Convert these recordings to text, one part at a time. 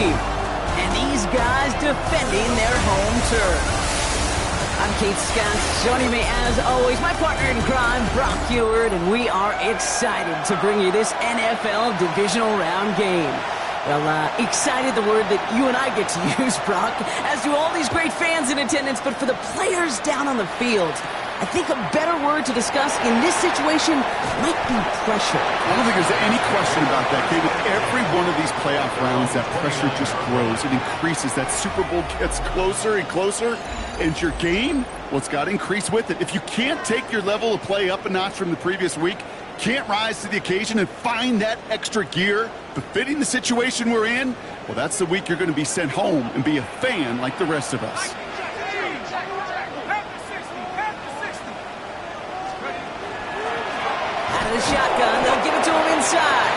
team. And these guys defending their home turf. I'm Keith Scott. Joining me, as always, my partner in crime, Brock Ewert, and we are excited to bring you this NFL divisional round game. Well, excited, the word that you and I get to use, Brock, as do all these great fans in attendance, but for the players down on the field, I think a better word to discuss in this situation might be pressure. I don't think there's any question about that, Kate. With every one of these playoff rounds, that pressure just grows. It increases. That Super Bowl gets closer and closer. And your game, well, it's got to increase with it. If you can't take your level of play up a notch from the previous week, can't rise to the occasion and find that extra gear befitting the situation we're in, well, that's the week you're going to be sent home and be a fan like the rest of us. Out of the shotgun, they'll give it to him inside.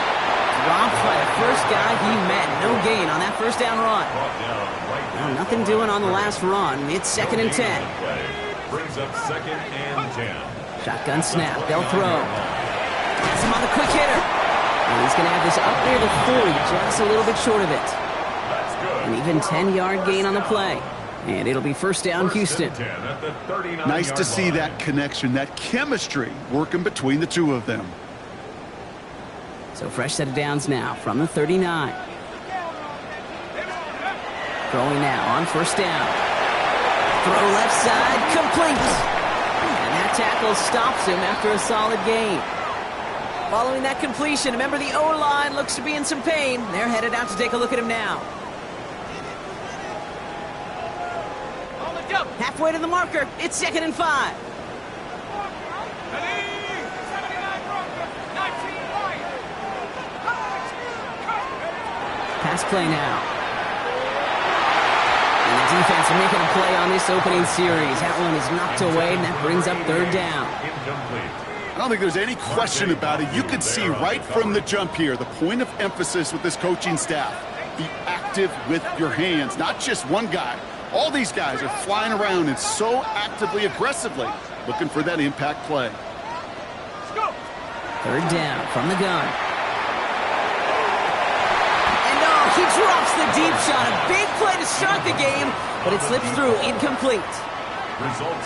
Dropped by the first guy he met. No gain on that first down run. Well, nothing doing on the last run. It's 2nd and 10. Brings up 2nd and 10. Shotgun snap. They'll throw. Pass him on the quick hitter. And he's going to have this up near the 40, just a little bit short of it. An even 10-yard gain on the play. And it'll be first down, Houston. Nice to see that connection, that chemistry working between the two of them. So fresh set of downs now from the 39. Throwing now on first down. Throw left side, complete. And that tackle stops him after a solid gain. Following that completion, remember the O-line looks to be in some pain. They're headed out to take a look at him now. Halfway to the marker. It's 2nd and 5. Pass play now. And the defense are making a play on this opening series. That one is knocked away, and that brings up 3rd down. I don't think there's any question about it. You could see right from the jump here, the point of emphasis with this coaching staff. Be active with your hands, not just one guy. All these guys are flying around and so actively, aggressively looking for that impact play. 3rd down from the gun. And no, he drops the deep shot. A big play to start the game, but it slips through, incomplete.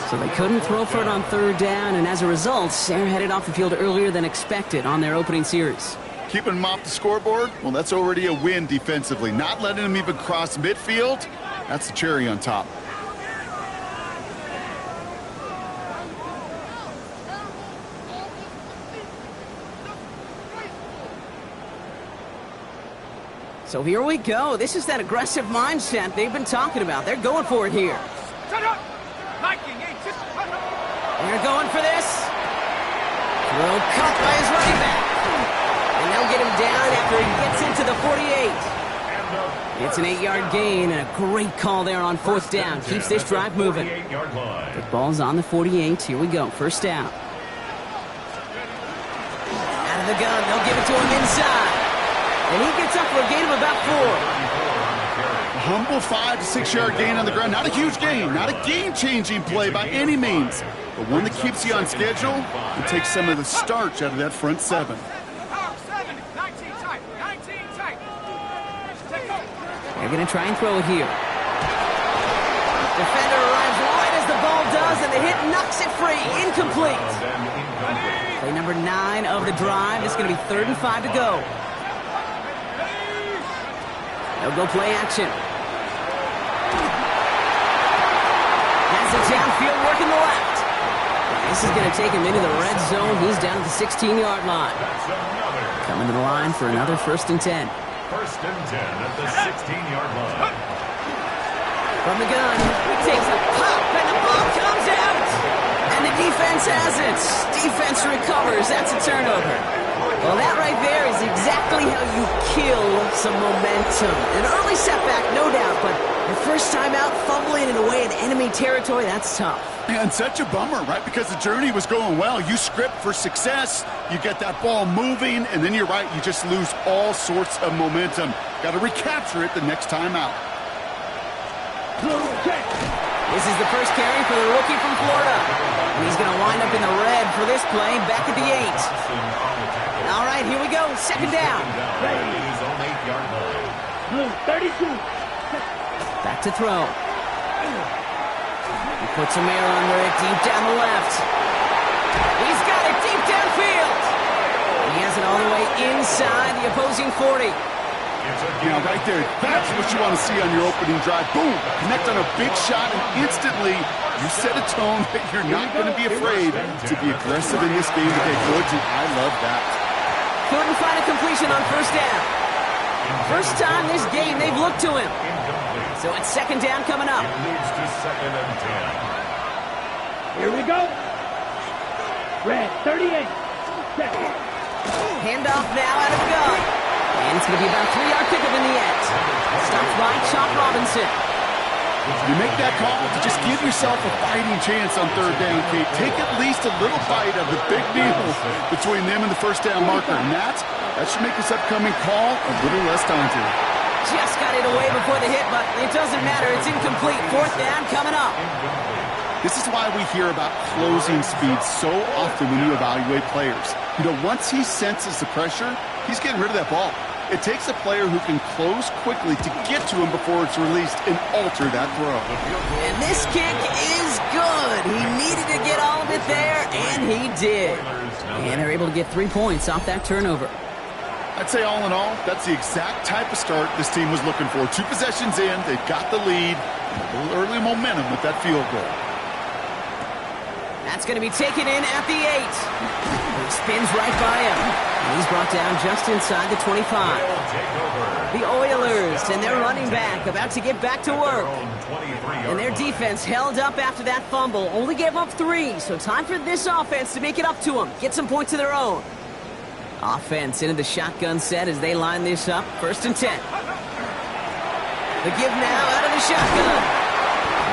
So they couldn't throw for it on 3rd down, and as a result, they're headed off the field earlier than expected on their opening series. Keeping them off the scoreboard, well, that's already a win defensively. Not letting them even cross midfield, that's the cherry on top. So here we go. This is that aggressive mindset they've been talking about. They're going for it here. They're going for this. Throw cut by his running back. And they'll get him down after he gets into the 48. It's an 8-yard gain and a great call there on 4th down. Keeps this drive moving. The ball's on the 48. Here we go. First down. Out of the gun. They'll give it to him inside. And he gets up for a gain of about 4. A humble 5 to 6 yard gain on the ground. Not a huge gain. Not a game-changing play by any means. But one that keeps you on schedule and takes some of the starch out of that front 7. They're going to try and throw it here. Defender arrives right as the ball does, and the hit knocks it free. Incomplete. Play number 9 of the drive. It's going to be 3rd and 5 to go. They'll go play action. Has it downfield, working the left. This is going to take him into the red zone. He's down at the 16-yard line. Coming to the line for another 1st and 10. 1st and 10 at the 16-yard line. From the gun, he takes a pop, and the ball comes out. And the defense has it. Defense recovers. That's a turnover. Well, that right there is exactly how you kill some momentum. An early setback, no doubt, but your first time out, fumbling it away in enemy territory, that's tough. And such a bummer, right? Because the journey was going well. You script for success, you get that ball moving, and then you're right, you just lose all sorts of momentum. Got to recapture it the next time out. This is the first carry for the rookie from Florida. And he's going to wind up in the red for this play, back at the 8. All right, here we go, 2nd down. Blue, 32. Back to throw. He puts some air under it, deep down the left. He's got it deep downfield. He has it all the way inside the opposing 40. Now, right there, that's what you want to see on your opening drive. Boom! Connect on a big shot, and instantly you set a tone that you're not going to be afraid to be aggressive in this game today. Woods, and I love that. Couldn't find a completion on first down. First time this game they've looked to him. So it's second down coming up. It leads to 2nd and 10. Here we go. Red, 38. Set. Handoff now out of the gun. And it's going to be about a 3-yard pickup in the end. Stopped by Chop Robinson. You make that call to just give yourself a fighting chance on third down, Kate. Take at least a little bite of the big deal between them and the first down marker. And that should make this upcoming call a little less daunting. Just got it away before the hit, but it doesn't matter. It's incomplete. Fourth down coming up. This is why we hear about closing speed so often when you evaluate players. You know, once he senses the pressure, he's getting rid of that ball. It takes a player who can close quickly to get to him before it's released and alter that throw. And this kick is good. He needed to get all of it there, and he did. And they're able to get 3 points off that turnover. I'd say all in all, that's the exact type of start this team was looking for. 2 possessions in, they've got the lead, and a little early momentum with that field goal. That's going to be taken in at the 8. He spins right by him. And he's brought down just inside the 25. The Oilers and their running back about to get back to work. And their defense held up after that fumble. Only gave up 3, so time for this offense to make it up to them. Get some points of their own. Offense into the shotgun set as they line this up. 1st and 10. The give now out of the shotgun.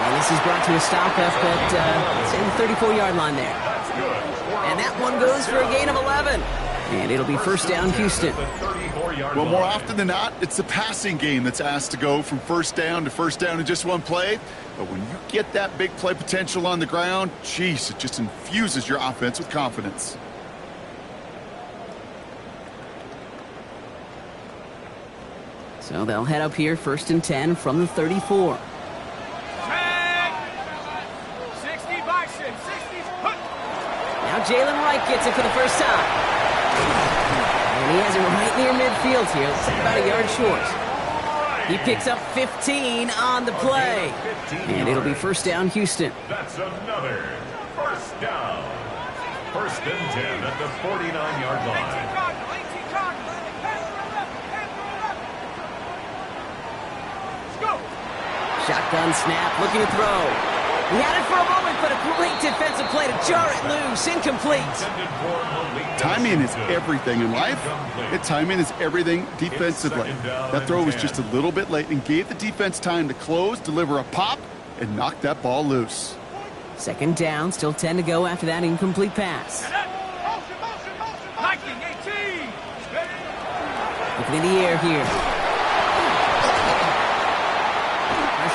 And this is brought to a stop up at, say, the 34-yard line there. And that one goes for a gain of 11. And it'll be first down, Houston. Well, more often than not, it's the passing game that's asked to go from first down in just one play. But when you get that big play potential on the ground, geez, it just infuses your offense with confidence. So they'll head up here, 1st and 10 from the 34. 60 by 6. 60. Now Jalen Wright gets it for the first time. And he has it right near midfield here. It's about a yard short. He picks up 15 on the play. And it'll be first down, Houston. That's another first down. 1st and 10 at the 49-yard line. Shotgun snap, looking to throw. He had it for a moment, but a great defensive play to jar it loose. Incomplete. Timing is everything in life. Timing is everything defensively. That throw was just a little bit late and gave the defense time to close, deliver a pop, and knock that ball loose. 2nd down, still 10 to go after that incomplete pass. Looking in the air here.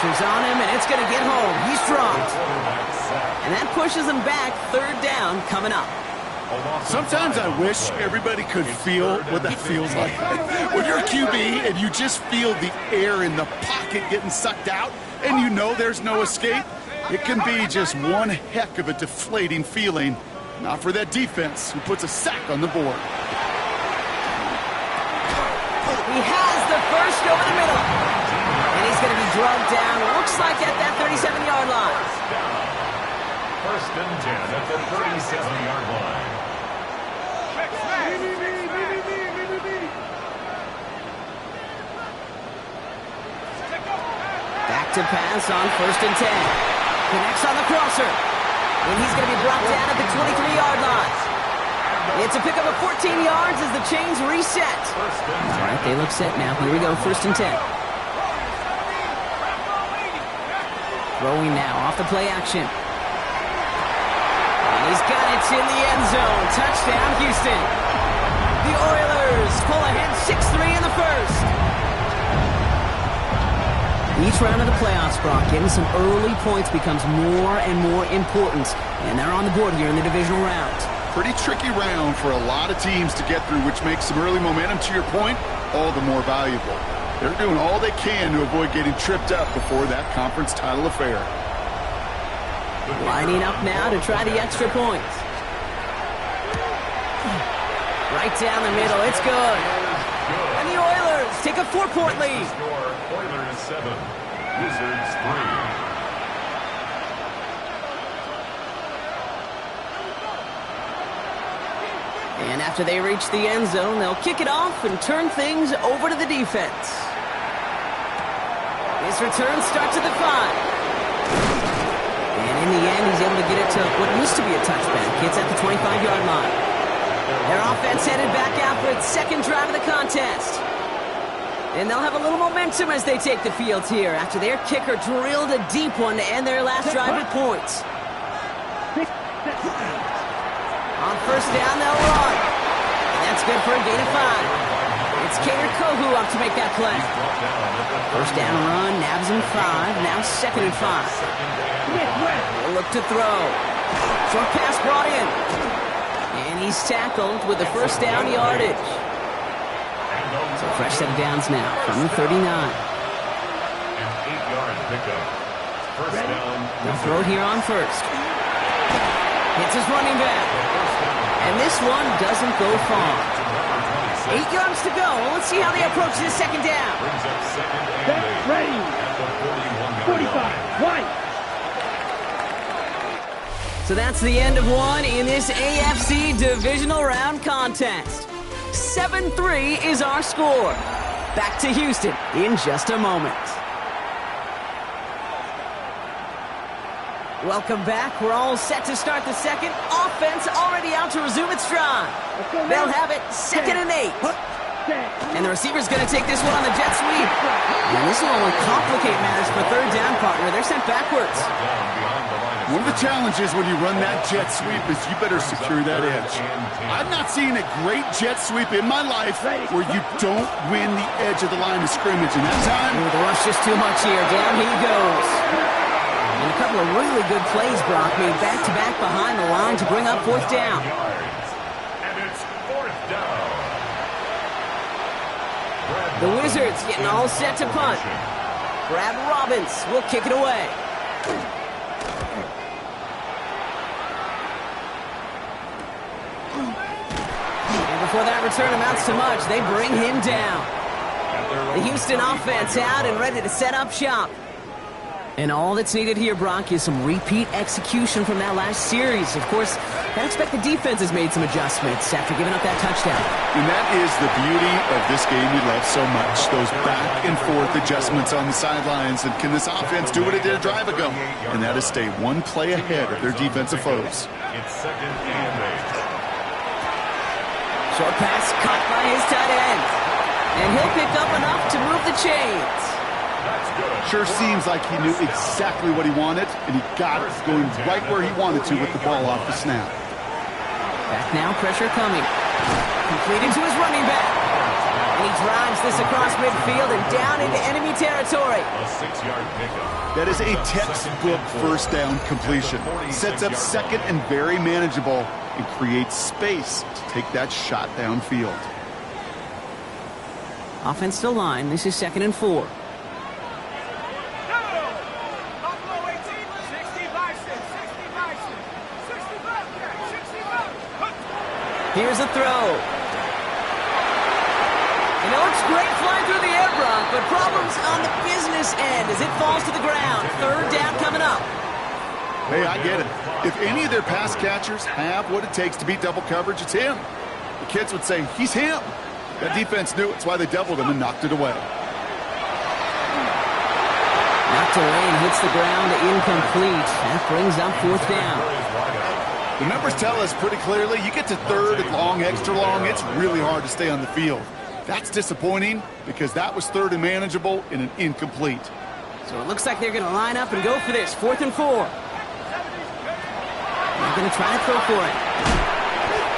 Pressure's on him, and it's going to get home. He's dropped. And that pushes him back. 3rd down coming up. Sometimes I wish everybody could feel what that feels like. When you're a QB and you just feel the air in the pocket getting sucked out, and you know there's no escape, it can be just one heck of a deflating feeling. Not for that defense who puts a sack on the board. He has the first over the middle. And he's going to be drugged down, looks like at that 37-yard line. 1st and 10 at the 37-yard line. Back to pass on 1st and 10. Connects on the crosser. And he's going to be brought down at the 23-yard line. It's a pickup of 14 yards as the chains reset. All right, they look set now. Here we go, 1st and 10. Throwing now off the play action. And he's got it in the end zone. Touchdown, Houston. The Oilers pull ahead 6-3 in the first. Each round of the playoffs, Brock, getting some early points becomes more and more important. And they're on the board here in the divisional round. Pretty tricky round for a lot of teams to get through, which makes some early momentum, to your point, all the more valuable. They're doing all they can to avoid getting tripped up before that conference title affair. Lining up now to try the extra points. Right down the middle. It's good. And the Oilers take a 4-point lead. Oilers 7, Wizards 3. And after they reach the end zone, they'll kick it off and turn things over to the defense. His return starts at the 5. And in the end, he's able to get it to what used to be a touchback. It's at the 25-yard line. Their offense headed back out for its second drive of the contest. And they'll have a little momentum as they take the field here after their kicker drilled a deep one to end their last drive with points. On first down, they'll run. And that's good for a gain of 5. It's Yr2 up to make that play. First down run, nabs him 5. Now 2nd and 5. They'll look to throw. Short pass brought in. And he's tackled with the first down yardage. So fresh set of downs now from the 39. An 8-yard pickup. First down. They'll throw here on first. Hits his running back. And this one doesn't go far. 8 yards to go. Let's see how they approach this second down. Brings up second and 8 ready. at the 41-yard line. 45, 1. So that's the end of one in this AFC divisional round contest. 7-3 is our score. Back to Houston in just a moment. Welcome back. We're all set to start the second. Offense already out to resume its drive. They'll have it 2nd and 8. And the receiver's going to take this one on the jet sweep. And this will only complicate matters for third down, partner. They're sent backwards. One of the challenges when you run that jet sweep is you better secure that edge. I've not seen a great jet sweep in my life where you don't win the edge of the line of scrimmage. And that time, the rush just too much here. Down he goes. And a couple of really good plays, Brock, made back-to-back behind the line to bring up 4th down. And it's 4th down. The Wizards getting all set to punt. Brad Robbins will kick it away. And before that return amounts to much, they bring him down. The Houston offense out and ready to set up shop. And all that's needed here, Brock, is some repeat execution from that last series. Of course, I expect the defense has made some adjustments after giving up that touchdown. And that is the beauty of this game we love so much. Those back and forth adjustments on the sidelines. And can this offense do what it did a drive ago? And that is stay one play ahead of their defensive foes. It's 2nd and 8. Short pass caught by his tight end. And he'll pick up enough to move the chains. Sure seems like he knew exactly what he wanted, and he got it going right where he wanted to with the ball off the snap. Back now, pressure coming. Completed to his running back. And he drives this across midfield and down into enemy territory. A 6-yard pickup. That is a textbook first down completion. Sets up second and very manageable and creates space to take that shot downfield. Offense to line. This is 2nd and 4. Here's a throw. You know, it's great flying through the air, Brock, but problems on the business end as it falls to the ground. 3rd down coming up. Hey, I get it. If any of their pass catchers have what it takes to beat double coverage, it's him. The kids would say, he's him. That defense knew it. It's why they doubled him and knocked it away. Knocked away and hits the ground incomplete. That brings up 4th down. The numbers tell us pretty clearly, you get to 3rd and long, extra long, it's really hard to stay on the field. That's disappointing because that was 3rd and manageable and an incomplete. So it looks like they're going to line up and go for this. 4th and 4. They're going to try to throw for it.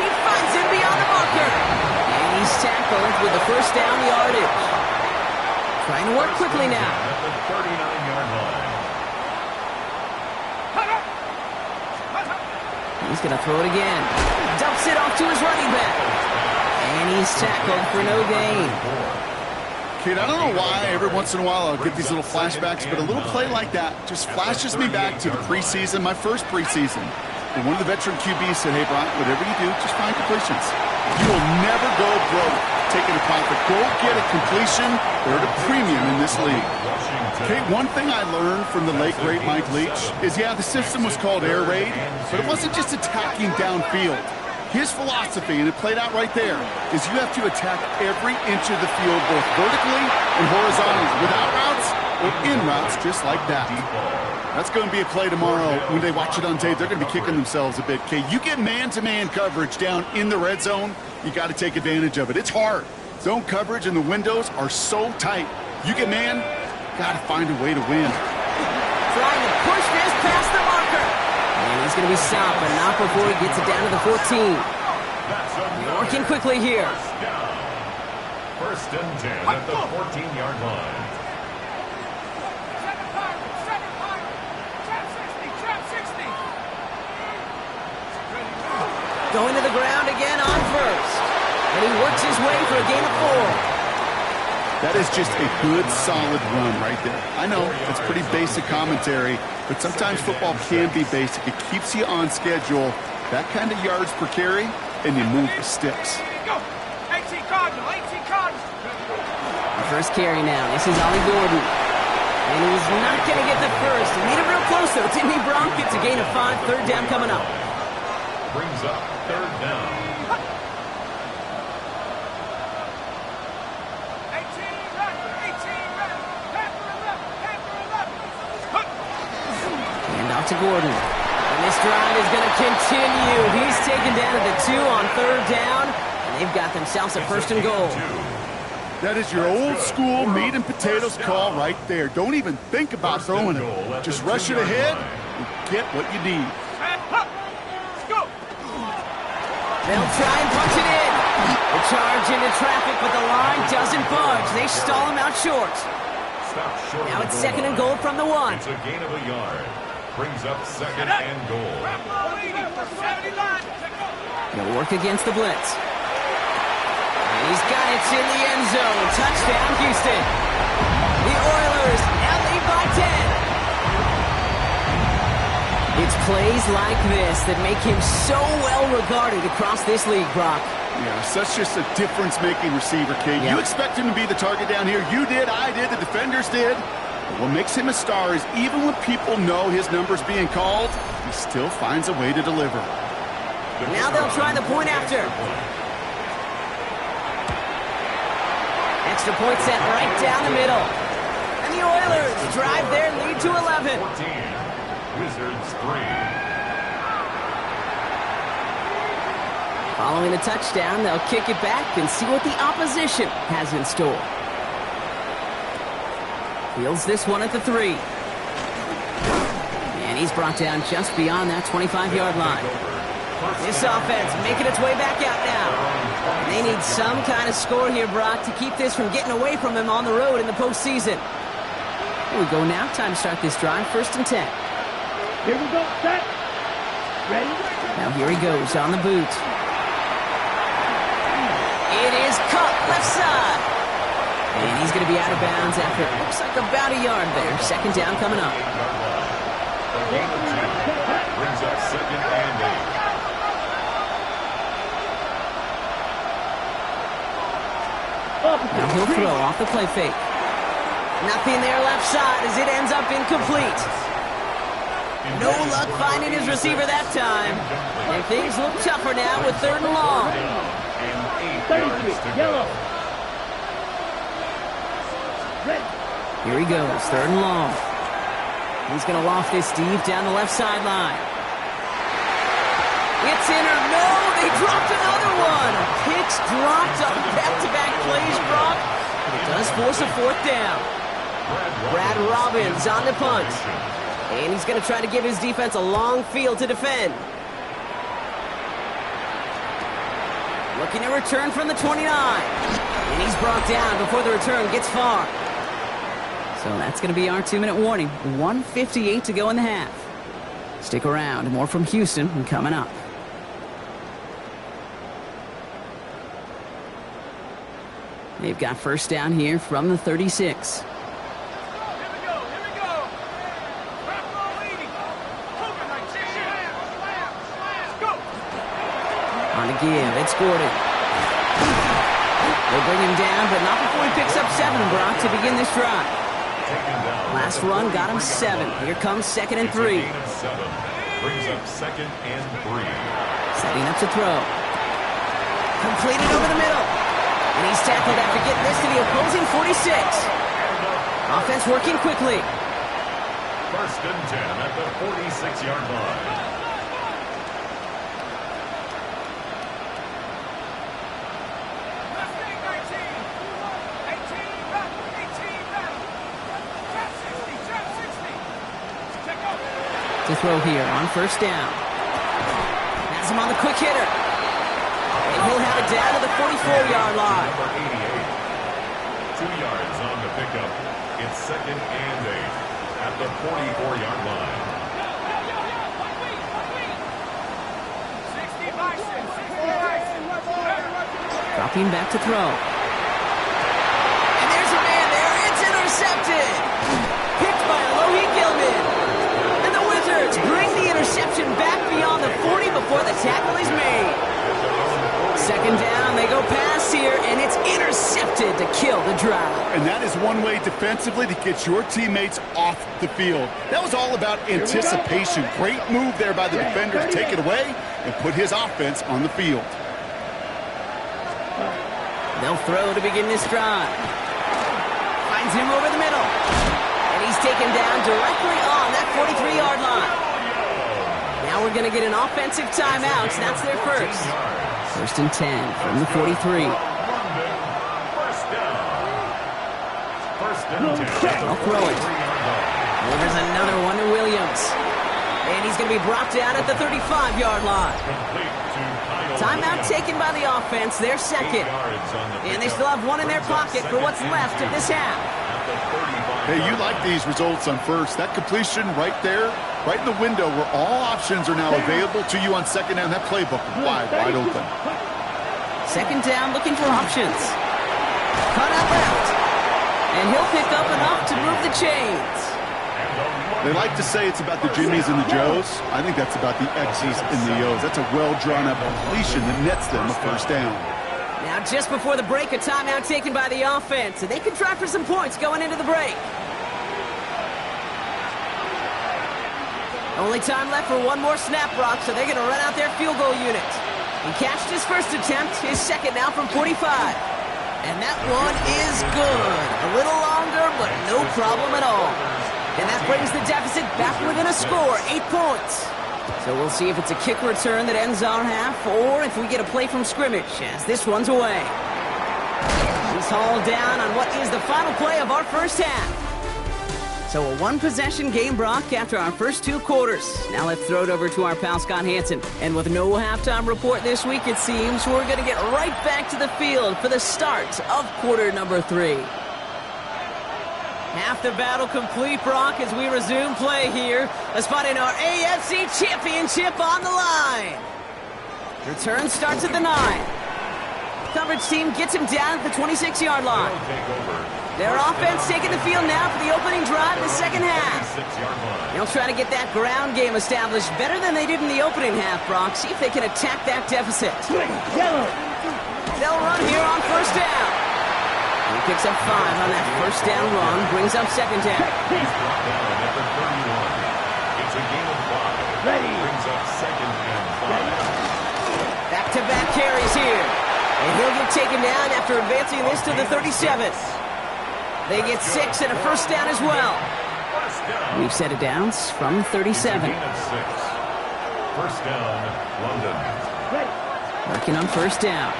He finds him beyond the marker. And he's tackled with the first down yardage. Trying to work quickly now. At the 39-yard line. He's going to throw it again. Dumps it off to his running back. And he's tackled for no gain. Kate, I don't know why every once in a while I'll get these little flashbacks, but a little play like that just flashes me back to the preseason, my first preseason. And one of the veteran QBs said, hey, Brock, whatever you do, just find completions. You will never go broke taking a profit. Go get a completion. They're at a premium in this league. Kate, one thing I learned from the late, great Mike Leach is, yeah, the system was called air raid, but it wasn't just attacking downfield. His philosophy, and it played out right there, is you have to attack every inch of the field, both vertically and horizontally, without routes or in routes, just like that. That's going to be a play tomorrow. When they watch it on tape, they're going to be kicking themselves a bit. Okay, you get man-to-man coverage down in the red zone, you got to take advantage of it. It's hard. Zone coverage and the windows are so tight. You get man, got to find a way to win. Trying to push this past the marker. And he's going to be stopped, but not before he gets it down to the 14. Working quickly here. First and 10 at the 14-yard line. Going to the ground again on first. And he works his way for a gain of 4. That is just a good, solid run right there. I know, it's pretty basic commentary, but sometimes football can be basic. It keeps you on schedule. That kind of yards per carry, and you move the sticks. Go! 18 Cardinal, 18 Cardinal! The first carry now. This is Ollie Gordon. And he's not going to get the first. He made it real close, though. Timmy Bronk gets a gain of 5. Third down coming up. Brings up third down. 18 ready, 18 ready. Panther 11, And off to Gordon. And this drive is going to continue. He's taken down at the 2 on third down. And they've got themselves a first and goal. That is your old school meat and potatoes call right there. Don't even think about throwing it. Just rush it ahead and get what you need. Let's go! They'll try and punch it in. The charge into traffic, but the line doesn't budge. They stall him out short. Stop short. Now it's second and goal from the 1. It's a gain of a yard. Brings up second and goal. He'll work against the blitz. And he's got it in the end zone. Touchdown, Houston. The Oilers now lead by 10. It's plays like this that make him so well regarded across this league, Brock. Yeah, such just a difference-making receiver, Kate. Yep. You expect him to be the target down here. You did, I did, the defenders did. But what makes him a star is even when people know his number's being called, he still finds a way to deliver. Now they'll try the point after. Extra point set right down the middle. And the Oilers drive their lead to 11. 14. Wizards 3. Following the touchdown, they'll kick it back and see what the opposition has in store. Fields this one at the 3. And he's brought down just beyond that 25-yard line. This offense making its way back out now. They need some kind of score here, Brock, to keep this from getting away from him on the road in the postseason. Here we go now. Time to start this drive. First and 10. Here we go, set. Ready? Now here he goes on the boot. It is caught left side. And he's going to be out of bounds after it looks like about a yard there. Second down coming up. Brings up second and 8. Now he'll throw off the play fake. Nothing there left side as it ends up incomplete. No luck finding his receiver that time. And things look tougher now with third and long. 33, yellow. Red. Here he goes, third and long. He's going to loft this deep down the left sideline. It's in or no, they dropped another one. Picks dropped on back-to-back plays, Brock. But it does force a fourth down. Brad Robbins on the punt. And he's going to try to give his defense a long field to defend. Looking to return from the 29. And he's brought down before the return gets far. So that's going to be our 2-minute warning. 1:58 to go in the half. Stick around. More from Houston coming up. They've got first down here from the 36. Here we go. Buffalo leading. Moving like this. Let's go. On the give, it's Gordon. They'll bring him down, but not before he picks up 7, Brock, to begin this drive. Last run got him 7. Here comes 2nd and 3. Gain of 7. Brings up 2nd and 3. Setting up to throw. Completed over the middle. And he's tackled after getting this to the opposing 46. Offense working quickly. First and 10 at the 46-yard line. Let's go, 19. 18 back. 18 back. Trap 60. Take over. To throw here on first down. Has him on the quick hitter. And he'll have it down to the 44-yard line. Number 88. 2 yards on the pickup. It's 2nd and 8 at the 44-yard line. 60 Bison. 60 Bison. Dropping back to throw. And there's a man there. It's intercepted. Picked by Alohi Gilman. And the Wizards bring the interception back beyond the 40 before the tackle is made. 2nd down, they go pass here, and it's intercepted to kill the drive. And that is one way defensively to get your teammates off the field. That was all about anticipation. Great move there by the defender to take it away and put his offense on the field. They'll throw to begin this drive. Finds him over the middle. And he's taken down directly on that 43-yard line. Now we're going to get an offensive timeout. That's their first. 1st and 10 from the 43. First down. First and 10. I'll throw it. Well, there's another one to Williams. And he's going to be brought down at the 35-yard line. Timeout taken by the offense, their second. And they still have one in their pocket for what's left of this half. Hey, you like these results on first. That completion right there, right in the window where all options are now available to you on 2nd down. That playbook wide open. 2nd down, looking for options. Cut out left. And he'll pick up enough to move the chains. They like to say it's about the Jimmies and the Joes. I think that's about the X's and the O's. That's a well-drawn-up completion that nets them a first down. Now, just before the break, a timeout taken by the offense. And they can try for some points going into the break. Only time left for one more snap, Brock, so they're going to run out their field goal unit. He catched his first attempt, his second now from 45. And that one is good. A little longer, but no problem at all. And that brings the deficit back within a score, 8 points. So we'll see if it's a kick return that ends our half, or if we get a play from scrimmage, as this one's away. He's hauled down on what is the final play of our first half. So a one-possession game, Brock, after our first 2 quarters. Now let's throw it over to our pal Scott Hansen. And with no halftime report this week, it seems, we're going to get right back to the field for the start of quarter number 3. Half the battle complete, Brock, as we resume play here. Let's find in our AFC Championship on the line. Return starts at the 9. Coverage team gets him down at the 26-yard line. Their offense taking the field now for the opening drive in the second half. They'll try to get that ground game established better than they did in the opening half, Brock. See if they can attack that deficit. They'll run here on first down. He picks up 5 on that first down run, brings up second down. He's brought down at the 31. It's a gain of 5. Ready. Brings up 2nd and 5. Back-to-back carries here. And he'll get taken down after advancing this to the 37th. They get 6 and a first down as well. We've set it down from 37. Gain of 6. First down, London. Working on first down.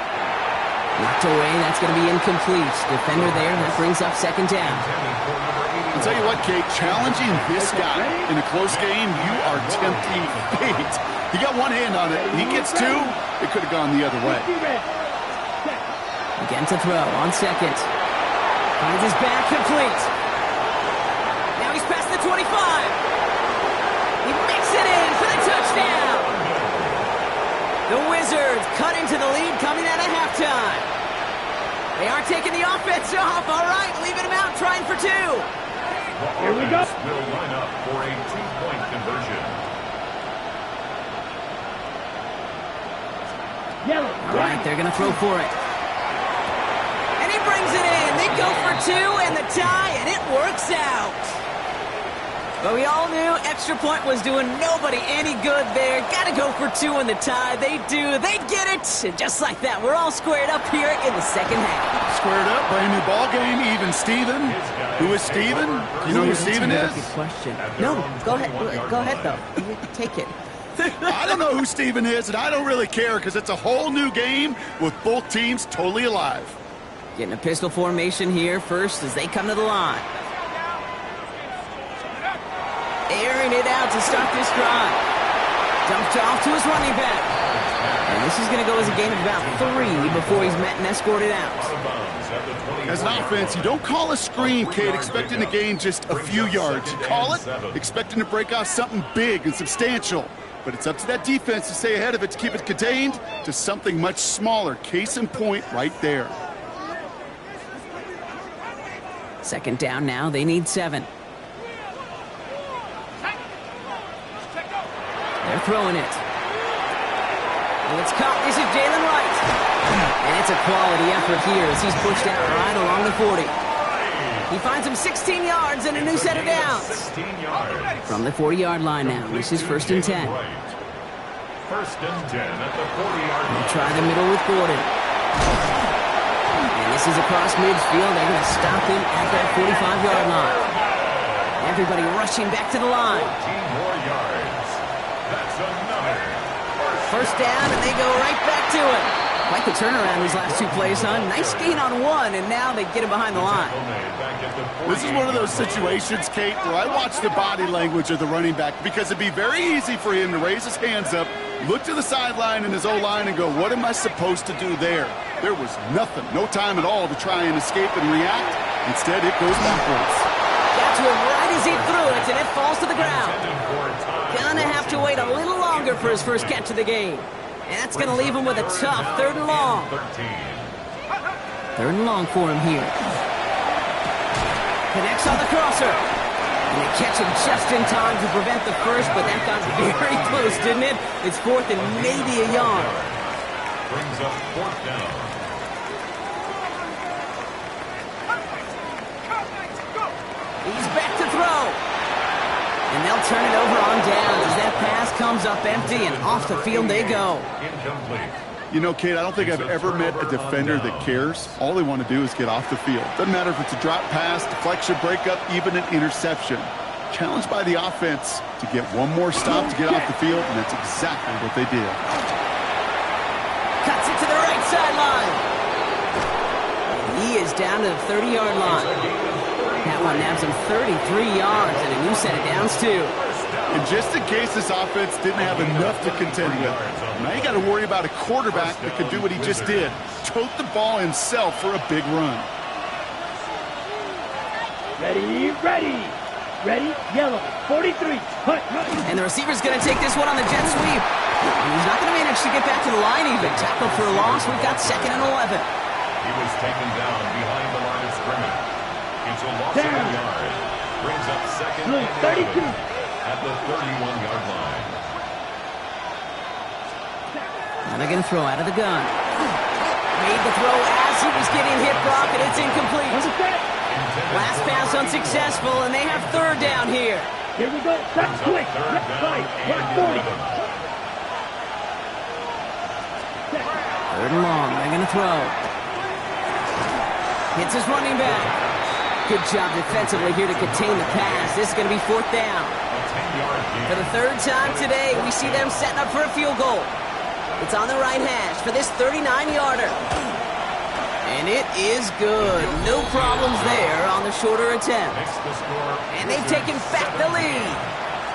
Knocked away, that's going to be incomplete. Defender there, that brings up second down. I'll tell you what, Kate, challenging this guy in a close game, you are tempting fate. He got one hand on it. He gets 2. It could have gone the other way. Again to throw on second. Finds his back complete. Now he's past the 25. He makes it in for the touchdown. The Wizards cut into the lead coming out of halftime. They aren't start taking the offense off. All right, leaving him out, trying for 2. Here we go. Will line up for a 2-point conversion. Yellow. All right, they're going to throw for it. And he brings it in. They go for 2 and the tie, and it works out. But we all knew extra point was doing nobody any good there. Got to go for 2 in the tie. They do. They get it. And just like that, we're all squared up here in the second half. Squared up, brand new ball game, even Steven. Who is Steven? You know who Steven is? Good question. No, go ahead. Go ahead, though. You take it. I don't know who Steven is, and I don't really care because it's a whole new game with both teams totally alive. Getting a pistol formation here first as they come to the line. Airing it out to start this drive. Dumped off to his running back. And this is going to go as a gain of about 3 before he's met and escorted out. As an offense, you don't call a screen, Kate, expecting to gain just a few yards. You call it expecting to break off something big and substantial. But it's up to that defense to stay ahead of it, to keep it contained to something much smaller. Case in point right there. Second down now. They need 7. They're throwing it. And it's caught. This is Jalen Wright. And it's a quality effort here as he's pushed out right along the 40. He finds him 16 yards and a new set of downs. 16 yards. From the 40-yard line now. This is 1st and 10. First and 10 at the 40-yard line. Try the middle with Gordon. And this is across midfield. They're going to stop him at that 45-yard line. Everybody rushing back to the line. 14 more yards. That's another. First down, and they go right back to it. Quite the turnaround these last 2 plays, huh? Nice gain on 1, and now they get him behind the line. This is one of those situations, Kate, where I watch the body language of the running back because it'd be very easy for him to raise his hands up, look to the sideline and his O-line and go, what am I supposed to do there? There was nothing, no time at all to try and escape and react. Instead, it goes backwards. Got to him right as he threw it, and it falls to the ground. Gonna have to wait a little longer for his first catch of the game. And that's going to leave him with a tough 3rd and long. 3rd and long for him here. Connects on the crosser. And they catch him just in time to prevent the first, but that got very close, didn't it? It's 4th and maybe a yard. Brings up 4th down. He's back to throw. And they'll turn it over on down as that pass comes up empty and off the field they go. Incomplete. You know, Kate, I don't think I've ever met a defender that cares. All they want to do is get off the field. Doesn't matter if it's a drop pass, deflection, breakup, even an interception. Challenged by the offense to get one more stop to get off the field, and that's exactly what they did. Cuts it to the right sideline. He is down to the 30-yard line. That one nabs him 33 yards and a new set of downs, too. And just in case this offense didn't have enough to contend with, now you got to worry about a quarterback that could do what he just did. Tote the ball himself for a big run. Ready, ready. Ready, yellow, 43. Hut. And the receiver's going to take this one on the jet sweep. And he's not going to manage to get back to the line even. Tackled for a loss. We've got 2nd and 11. He was taken down behind the line of scrimmage. It's a loss of a yard. Brings up 2nd and 32. at the 31-yard line. Now they're going to throw out of the gun. Made the throw as he was getting hit, Brock, and it's incomplete. Last pass unsuccessful, and they have 3rd down here. Here we go. That's quick. Left side. 140. 3rd and long. They're going to throw. Hits his running back. Good job defensively here to contain the pass. This is going to be 4th down. For the 3rd time today, we see them setting up for a field goal. It's on the right hash for this 39-yarder. And it is good. No problems there on the shorter attempt. And they've taken back the lead.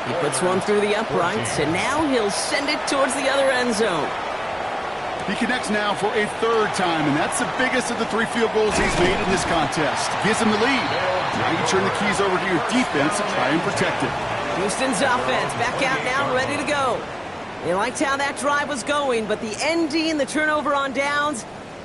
He puts one through the uprights, and now he'll send it towards the other end zone. He connects now for a 3rd time, and that's the biggest of the 3 field goals he's made in this contest. Gives him the lead. Now you turn the keys over to your defense and try and protect it. Houston's offense back out now, ready to go. They liked how that drive was going, but the ND and the turnover on downs,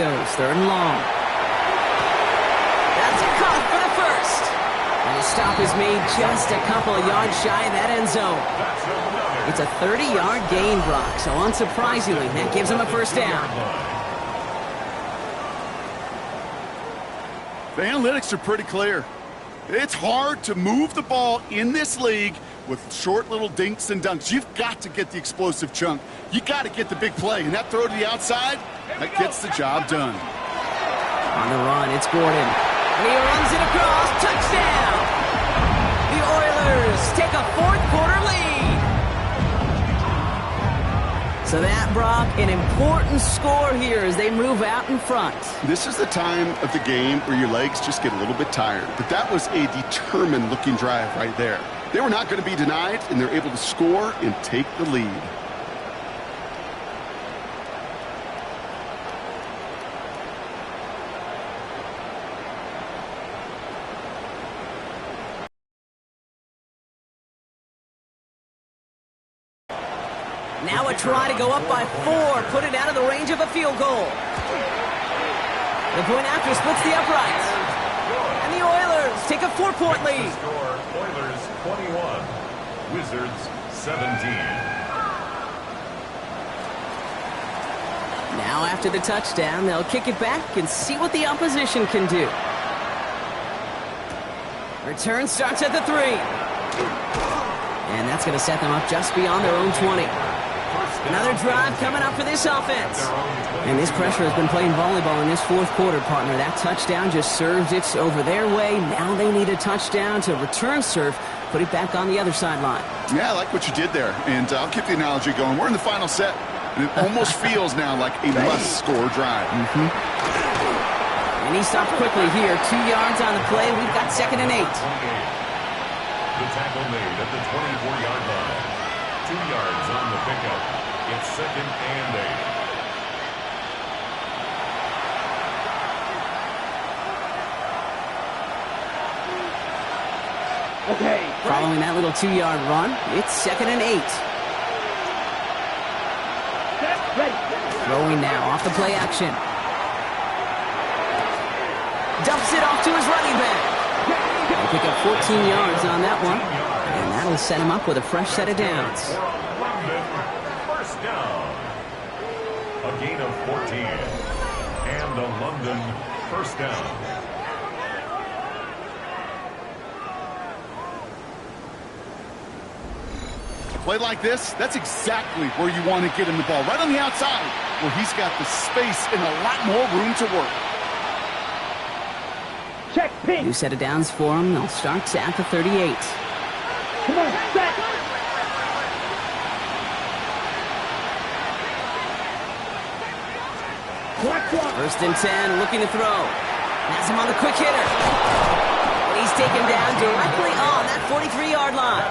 goes, 3rd and long. That's caught for the first. And the stop is made just a couple of yards shy of that end zone. It's a 30-yard gain, Brock, so unsurprisingly, that gives him a first down. The analytics are pretty clear. It's hard to move the ball in this league with short little dinks and dunks. You've got to get the explosive chunk. You got to get the big play, and that throw to the outside, that gets the job done. On the run, it's Gordon. And he runs it across. Touchdown! The Oilers take a 4th-quarter lead. So that, Brock, an important score here as they move out in front. This is the time of the game where your legs just get a little bit tired. But that was a determined-looking drive right there. They were not going to be denied, and they're able to score and take the lead. Now a try to go up by 4, put it out of the range of a field goal. The point after splits the uprights. And the Oilers take a 4-point lead. Score, Oilers 21, Wizards 17. Now after the touchdown, they'll kick it back and see what the opposition can do. Return starts at the 3. And that's going to set them up just beyond their own 20. Another drive coming up for this offense. And this pressure has been playing volleyball in this 4th quarter, partner. That touchdown just serves it over their way. Now they need a touchdown to return serve, put it back on the other sideline. Yeah, I like what you did there. And I'll keep the analogy going. We're in the final set. And it almost feels now like a must-score drive. And he stopped quickly here. 2 yards on the play. We've got 2nd and 8. The tackle made at the 24-yard line. 2 yards on the pickup. It's 2nd and 8. Okay. Following that little 2-yard run, it's 2nd and 8. Ready. Throwing now off the play action. Dumps it off to his running back. He'll pick up 14 yards on that one. And that'll set him up with a fresh set of downs. London, first down. A gain of 14. And a London first down. Play like this, that's exactly where you want to get him the ball. Right on the outside, where he's got the space and a lot more room to work. Check pin. New set of downs for him. They'll start at the 38. Come on, set. First and 10, looking to throw. Has him on the quick hitter. And he's taken down directly on that 43-yard line.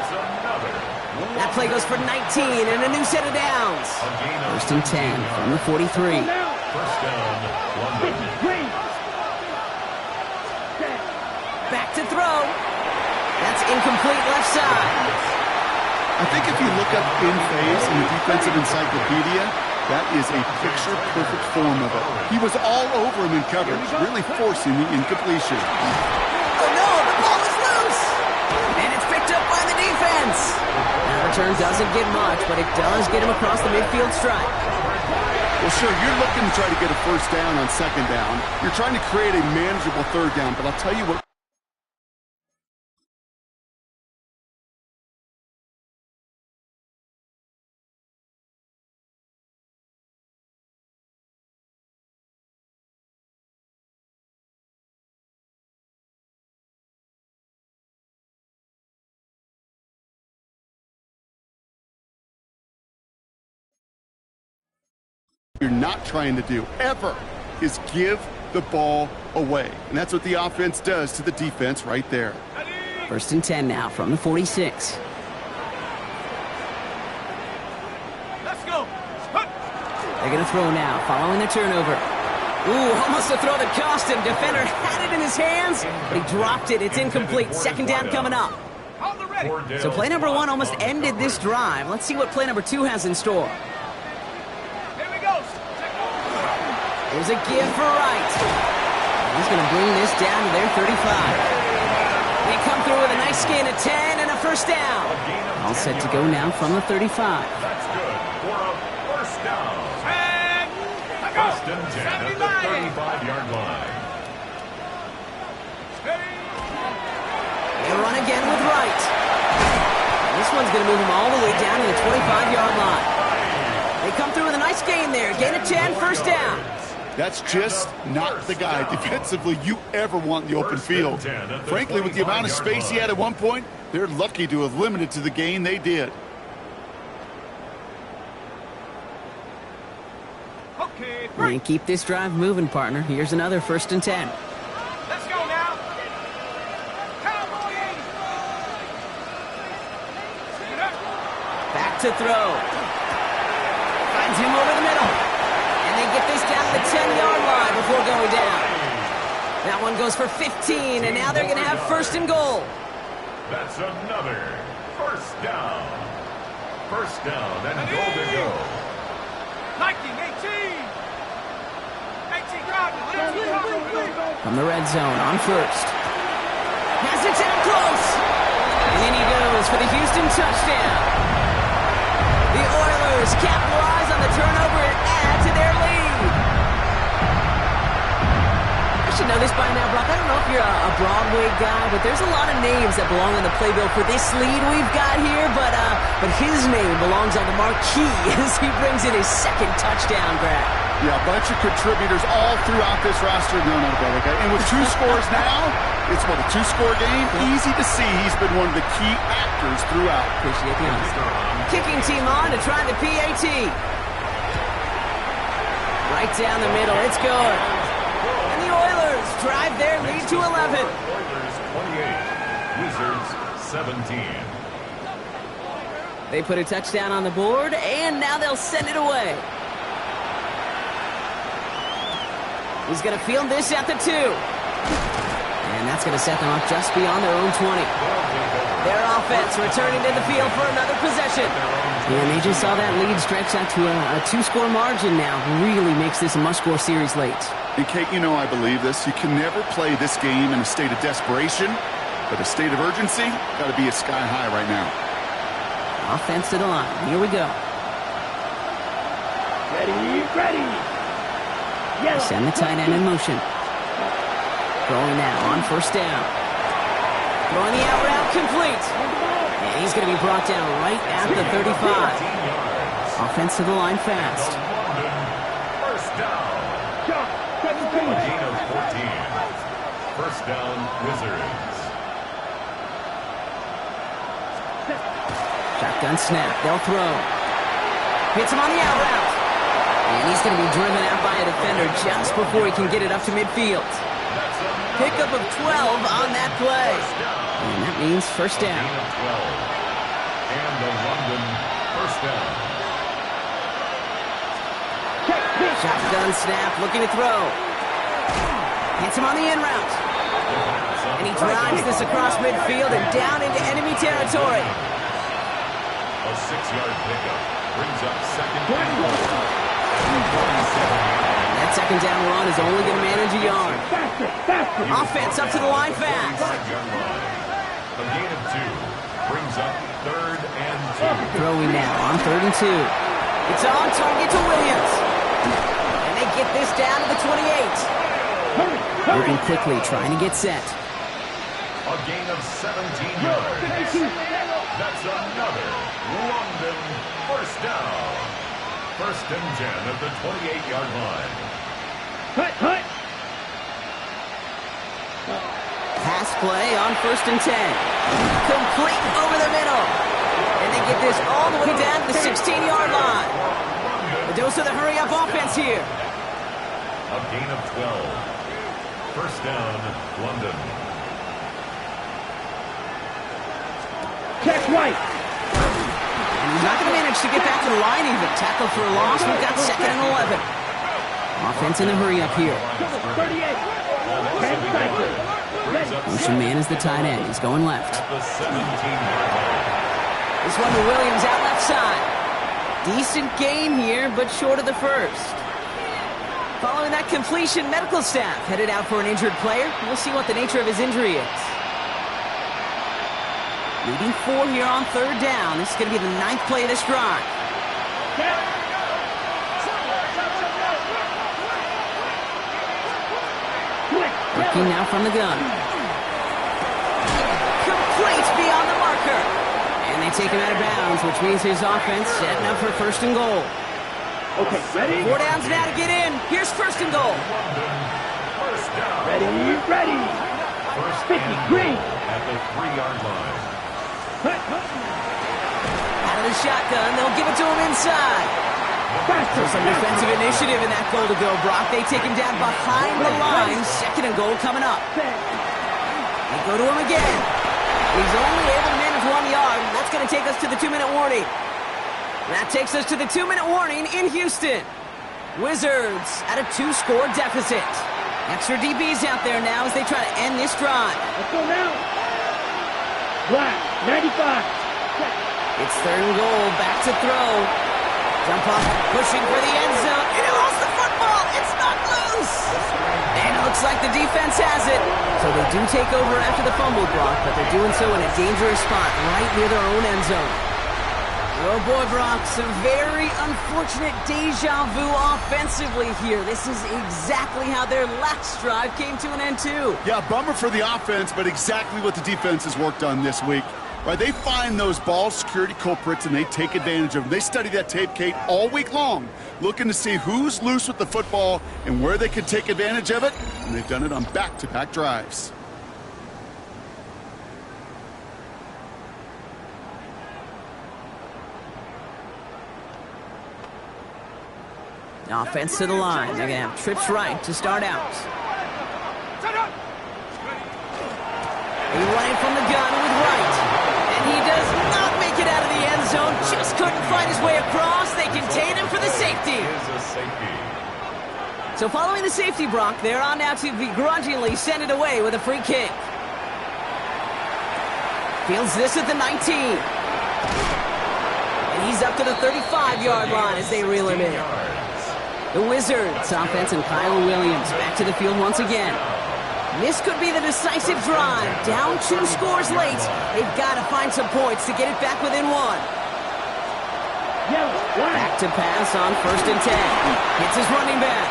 That play goes for 19 and a new set of downs. First and 10 from the 43. First down, London. Back to throw. That's incomplete left side. I think if you look up in phase in the defensive encyclopedia, that is a picture-perfect form of it. He was all over him in coverage, really forcing the incompletion. Oh no, the ball is loose! And it's picked up by the defense. That return doesn't get much, but it does get him across the midfield stripe. Well, sure, you're looking to try to get a first down on 2nd down. You're trying to create a manageable 3rd down, but I'll tell you what. You're not trying to do, ever, is give the ball away. And that's what the offense does to the defense right there. First and 10 now from the 46. Let's go. They're going to throw now, following the turnover. Ooh, almost a throw that cost him. Defender had it in his hands, but he dropped it. It's incomplete. 2nd down coming up. On the ready. So play number 1 almost ended this drive. Let's see what play number 2 has in store. Here we go. There's a give for Wright. He's going to bring this down to their 35. They come through with a nice gain of 10 and a first down. All set to go now from the 35. That's good for a first down. First and 10 at the 35-yard line. They run again with Wright. This one's going to move him all the way down to the 25-yard line. They come through with a nice gain there. Gain of 10, first down. That's just not the guy defensively you ever want in the open field. Frankly, with the amount of space he had at one point, they're lucky to have limited to the gain they did. Okay, We can keep this drive moving, partner. Here's another first and 10. let's go now. Cowboys! Back to throw. Finds him over the middle. And they get this down to the 10-yard line before going down. That one goes for 15, and now they're going to have first and goal. That's another first down. First down and goal to go. 19, 18. 18, drive. From the red zone on first. Has it down close. And in he goes for the Houston touchdown. The Oilers capitalize on the turnover and add to their lead. I should know this by now, Brock. I don't know if you're a Broadway guy, but there's a lot of names that belong on the playbill for this lead we've got here, but his name belongs on the marquee as he brings in his second touchdown grab. Yeah, a bunch of contributors all throughout this roster. No doubt, okay. And with two scores now, it's what, a two-score game? Easy to see he's been one of the key actors throughout. Appreciate the honesty. Kicking team on to try the PAT. Right down the middle, it's good. And the Oilers drive their lead to 11. Oilers 28, Wizards 17. They put a touchdown on the board, and now they'll send it away. He's going to field this at the 2. And that's going to set them up just beyond their own 20. Their offense returning to the field for another possession. And they just saw that lead stretch out to a two-score margin now. Really makes this a must-score series late. And Kate, you know I believe this. You can never play this game in a state of desperation, but a state of urgency got to be a sky high right now. Offense to the line. Here we go. Ready. Yellow. Send the tight end in motion. Throwing now on first down. Throwing the out route complete. And he's going to be brought down right at the 35. Offense to the line fast. First down. A gain of 14. First down, Wizards. Shotgun snap. They'll throw. Hits him on the out route. And he's going to be driven out by a defender just before he can get it up to midfield. Pickup of 12 on that play. And that means first down. Gain of 12. And the London first down. Shotgun snap, looking to throw. Hits him on the in route. And he drives this across midfield and down into enemy territory. A 6-yard pickup brings up second and goal. That second down run is only going to manage a yard. Offense up to the line fast. A gain of 2 brings up third and 2. Throwing now on 3rd and 2. It's on target to Williams. And they get this down to the 28. Moving quickly, trying to get set. A gain of 17 yards. That's another London first down. First and 10 at the 28-yard line. Hut. Pass play on 1st and 10. Complete over the middle. And they get this all the way down to the 16-yard line. A dose of the hurry-up offense here. A gain of 12. First down, London. Check right. And he's not going to manage to get back to the line even. Tackle for a loss. We've got 2nd and 11. Offense in the hurry-up here. 38. 10 seconds. Motion man is the tight end. He's going left. At the 17-yard line. This one to Williams out left side. Decent game here, but short of the first. Following following that completion, medical staff headed out for an injured player. We'll see what the nature of his injury is. Leading 4 here on 3rd down. This is going to be the 9th play of this drive. Working now from the gun. Complete beyond the marker. And they take him out of bounds, which means his offense setting up for 1st and goal. Okay, ready? 4 downs now to get in. Here's 1st and goal. Ready, ready. 50, green. At the 3-yard line. Out of the shotgun, they'll give it to him inside. Faster. Some defensive initiative in that goal to go, Brock. They take him down behind the line. 2nd and goal coming up. They go to him again. He's only able to manage 1 yard. That's going to take us to the 2-minute warning. That takes us to the 2-minute warning in Houston. Wizards at a 2-score deficit. Extra DBs out there now as they try to end this drive. Let's go now. Black, 95. It's 3rd and goal. Back to throw. Jump off, pushing for the end zone. And he lost the football. It's not loose. And it looks like the defense has it. So they do take over after the fumble, Brock, but they're doing so in a dangerous spot right near their own end zone. Oh boy, Brock, some very unfortunate deja vu offensively here. This is exactly how their last drive came to an end too. Yeah, bummer for the offense, but exactly what the defense has worked on this week. Right, they find those ball security culprits and they take advantage of them. They study that tape, Kate, all week long, looking to see who's loose with the football and where they can take advantage of it, and they've done it on back-to-back drives. Offense to the line. They're going to have trips right to start out. He running from the gun with right. And he does not make it out of the end zone. Just couldn't find his way across. They contain him for the safety. So following the safety, Brock, they're on now to begrudgingly send it away with a free kick. Fields this at the 19. And he's up to the 35-yard line as they reel him in. The Wizards, offense, and Kyle Williams back to the field once again. This could be the decisive drive. Down 2 scores late. They've got to find some points to get it back within 1. Back to pass on 1st and 10. Hits his running back.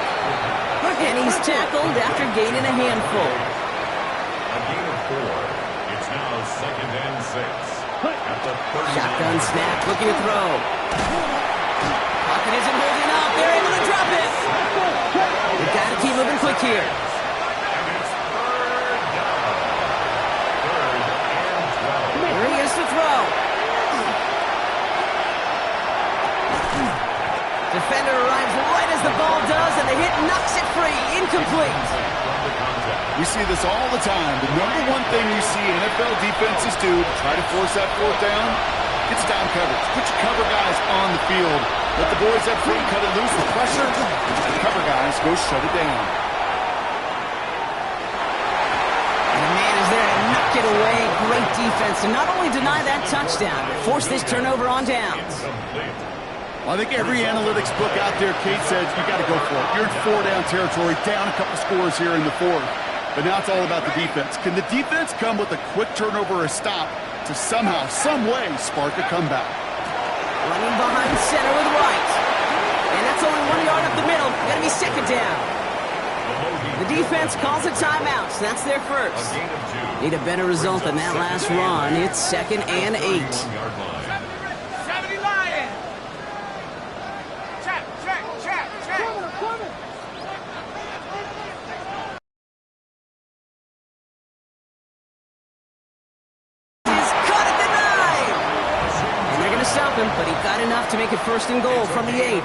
And he's tackled after gaining a handful. A gain of 4. It's now 2nd and 6. At the 30. Shotgun snap, looking to throw. Pocket isn't holding up. They're able to drop it. They've got to keep moving quick here. Defender arrives right as the ball does, and the hit knocks it free. Incomplete. We see this all the time. The number one thing you see NFL defenses do to try to force that 4th down, it's down coverage. Put your cover guys on the field. Let the boys up front cut it loose with pressure. The cover guys go shut it down. And the man is there to knock it away. Great defense to not only deny that touchdown, but force this turnover on downs. I think every analytics book out there, Kate, says you got to go for it. You're in 4-down territory, down a couple scores here in the 4th. But now it's all about the defense. Can the defense come with a quick turnover or a stop to somehow, some way, spark a comeback? Running behind center with right. And that's only 1 yard up the middle. Going to be 2nd down. The defense calls a timeout, so that's their first. Need a better result than that last run. It's 2nd and 8. 70 Lions! Check. He's caught at the 9! And they're going to stop him, but he got enough to make it 1st and goal from the 8.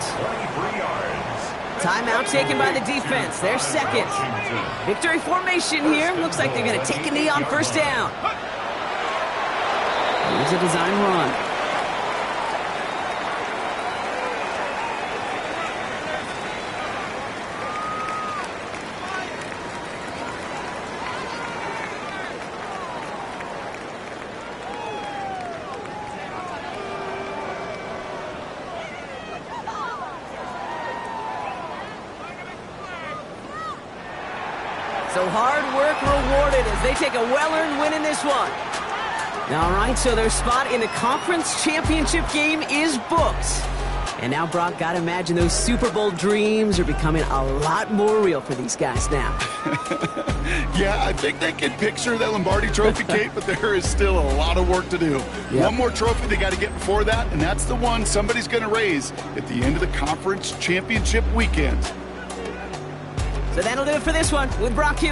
Timeout taken by the defense. They're 2nd. Victory formation here. Looks like they're going to take a knee on 1st down. Here's a design run. So hard work rewarded as they take a well-earned win in this one. All right, so their spot in the conference championship game is booked. And now, Brock, gotta imagine those Super Bowl dreams are becoming a lot more real for these guys now. Yeah, I think they can picture that Lombardi trophy, Kate, but there is still a lot of work to do. Yep. One more trophy they got to get before that, and that's the one somebody's going to raise at the end of the conference championship weekend. So that'll do it for this one with Brock Hughes.